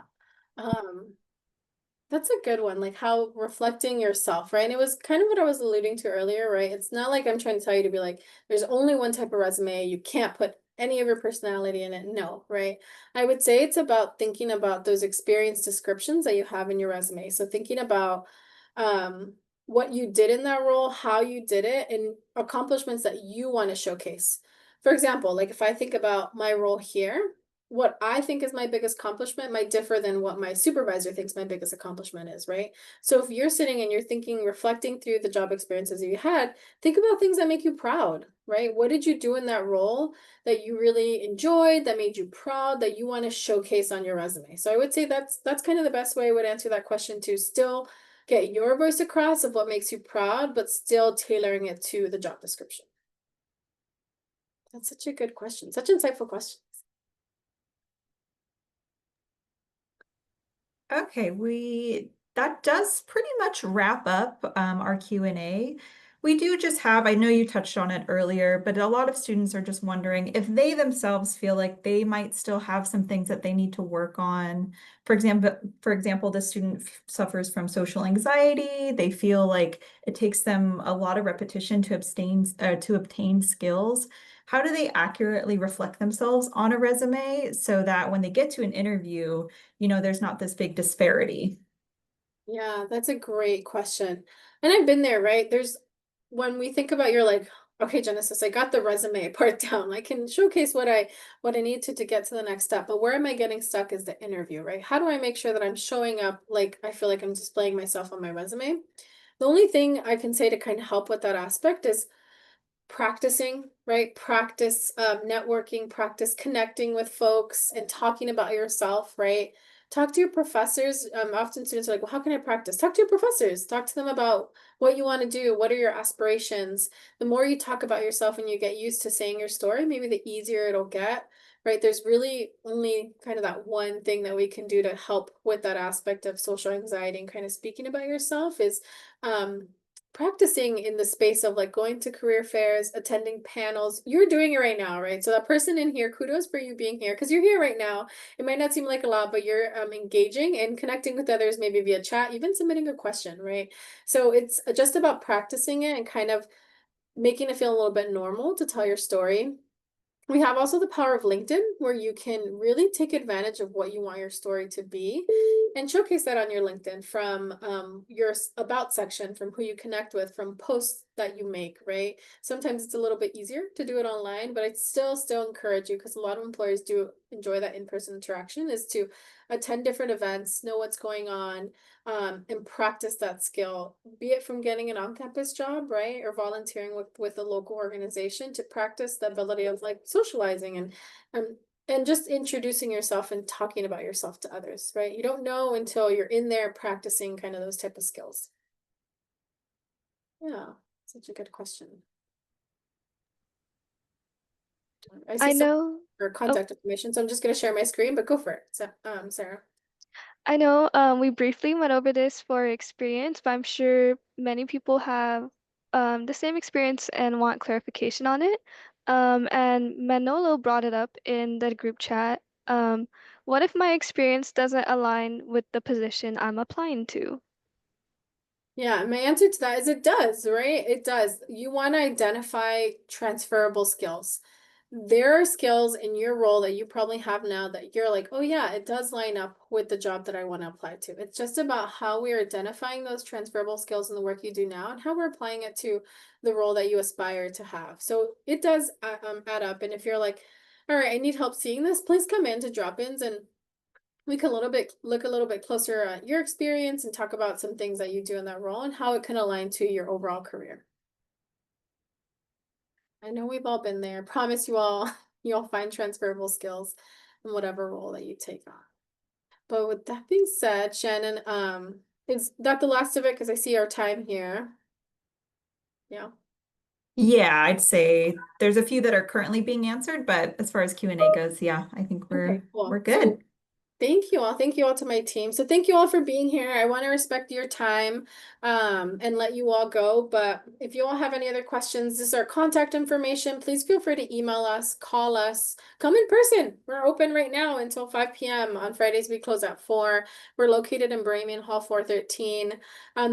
S1: That's a good one, like how reflecting yourself, right? And it was kind of what I was alluding to earlier, right? It's not like I'm trying to tell you to be like, there's only one type of resume. You can't put any of your personality in it. No, right? I would say it's about thinking about those experience descriptions that you have in your resume. So thinking about what you did in that role, how you did it, and accomplishments that you want to showcase. For example, like if I think about my role here, what I think is my biggest accomplishment might differ than what my supervisor thinks my biggest accomplishment is, right? So if you're sitting and you're thinking, reflecting through the job experiences you had, think about things that make you proud, right? What did you do in that role that you really enjoyed, that made you proud, that you want to showcase on your resume? So I would say that's kind of the best way I would answer that question, to still get your voice across of what makes you proud, but still tailoring it to the job description. That's such a good question, such insightful question.
S3: Okay, that does pretty much wrap up our Q&A. We do just have, I know you touched on it earlier, but a lot of students are just wondering if they themselves feel like they might still have some things that they need to work on. For example, the student suffers from social anxiety. They feel like it takes them a lot of repetition to obtain skills. How do they accurately reflect themselves on a resume so that when they get to an interview, there's not this big disparity?
S1: Yeah, that's a great question. And I've been there, right? When we think about you're like, Okay, Genesis, I got the resume part down. I can showcase what I need to get to the next step. But where am I getting stuck is the interview, right? How do I make sure that I'm showing up like I feel like I'm displaying myself on my resume? The only thing I can say to kind of help with that aspect is practicing, right? Practice networking, practice connecting with folks and talking about yourself, right? Talk to your professors. Often students are like, well, how can I practice? Talk to your professors. Talk to them about what you want to do. What are your aspirations? The more you talk about yourself and you get used to saying your story, maybe the easier it'll get, right? There's really only kind of that one thing that we can do to help with that aspect of social anxiety and kind of speaking about yourself is um, practicing in the space of like going to career fairs, attending panels. You're doing it right now, right? So that person in here, kudos for you being here because you're here right now. It might not seem like a lot, but you're engaging and connecting with others, maybe via chat, even submitting a question, right? So it's just about practicing it and kind of making it feel a little bit normal to tell your story. We have also the power of LinkedIn, where you can really take advantage of what you want your story to be and showcase that on your LinkedIn from your about section, from who you connect with, from posts that you make, right? Sometimes it's a little bit easier to do it online, but I still encourage you because a lot of employers do enjoy that in-person interaction is to attend different events, know what's going on, and practice that skill, be it from getting an on-campus job, right, or volunteering with a local organization to practice the ability of like socializing and just introducing yourself and talking about yourself to others, right? You don't know until you're in there practicing kind of those type of skills. Yeah, such a good question. I see
S2: I
S1: some
S2: know. Oh,
S1: contact information, so I'm just going to share my screen, but go for it. So, Sarah.
S2: I know we briefly went over this for experience, but I'm sure many people have the same experience and want clarification on it. And Manolo brought it up in the group chat. What if my experience doesn't align with the position I'm applying to?
S1: Yeah, my answer to that is it does, right? It does. You want to identify transferable skills. There are skills in your role that you probably have now that you're like, oh yeah, it does line up with the job that I want to apply to. It's just about how we're identifying those transferable skills in the work you do now and how we're applying it to the role that you aspire to have. So it does add up. And if you're like, all right, I need help seeing this, please come in to drop-ins and we can look a little bit closer at your experience and talk about some things that you do in that role and how it can align to your overall career. I know we've all been there. Promise you all you'll find transferable skills in whatever role that you take on. But with that being said, Shannon, is that the last of it? Because I see our time here. Yeah.
S3: Yeah, I'd say there's a few that are currently being answered, but as far as Q&A goes, yeah, I think
S1: Okay,
S3: we're
S1: cool.
S3: good.
S1: So thank you all. Thank you all to my team. So thank you all for being here. I want to respect your time and let you all go. But if you all have any other questions, this is our contact information. Please feel free to email us, call us, come in person. We're open right now until 5 p.m. On Fridays, we close at 4. We're located in Brayman Hall 413.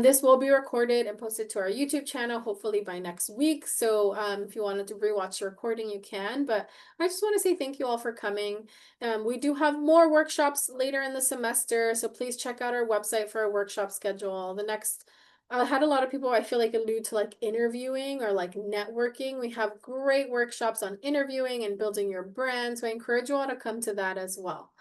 S1: This will be recorded and posted to our YouTube channel, hopefully by next week. So if you wanted to rewatch the recording, you can. But I just want to say thank you all for coming. We do have more workshops later in the semester, so please check out our website for our workshop schedule. I had a lot of people I feel like allude to like interviewing or like networking. We have great workshops on interviewing and building your brand, so I encourage you all to come to that as well,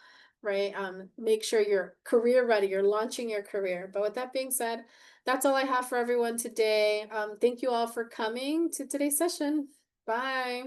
S1: right? Make sure you're career ready, you're launching your career. But with that being said, that's all I have for everyone today. Thank you all for coming to today's session. Bye.